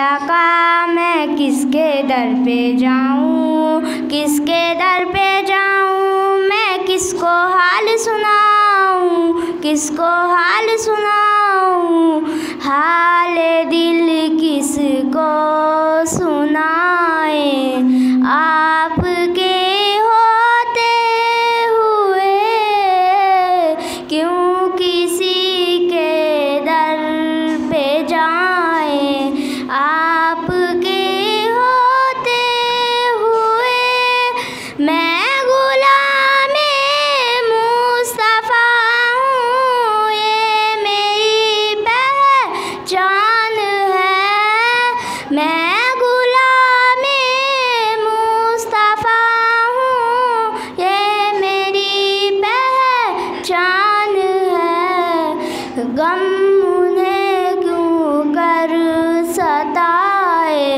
आका मैं किसके दर पे जाऊँ, किसके दर पे जाऊँ, मैं किसको हाल सुनाऊँ, किसको हाल सुनाऊँ, हाल दिल किसको सुनाए। आपके होते हुए क्यों किसी के दर पे जाए, आपके होते हुए मैं गुलामे मुस्तफ़ा हूँ, ये मेरी पहचान है। मैं गुलामे मुस्तफ़ा हूँ, ये मेरी पहचान है। गम उन्हें क्यों कर सताए,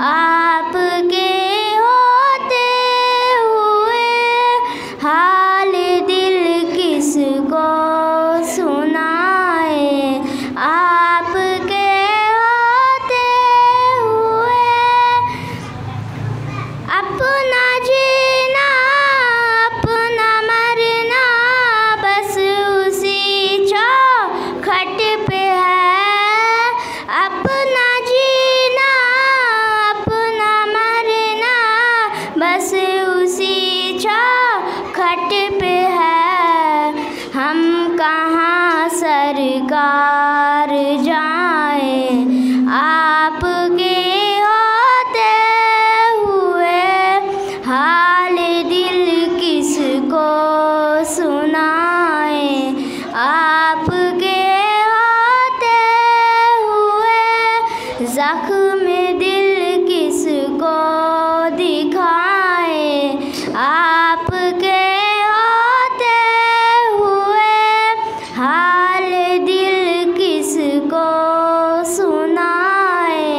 आपके होते हुए हाल दिल किसको सुनाए, आपके होते हुए अपना जीना अपना मरना बस उसी चौखट पे है। अपना जीना अपना मरना बस उसी चौखट पे है। हम कहाँ सरकार जाएं, आपके होते हुए हाल दिल किसको सुनाए, आपके होते हुए जख्म दिल किसको दिखाए, आपके होते हुए हाल दिल किसको सुनाए,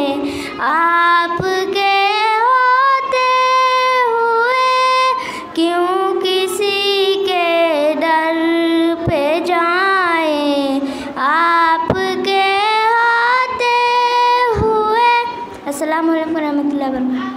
आपके होते हुए क्यों किसी के दर पे जाए, आपके होते हुए। अस्सलामु अलैकुम रहमतुल्लाहि व बरकातहू।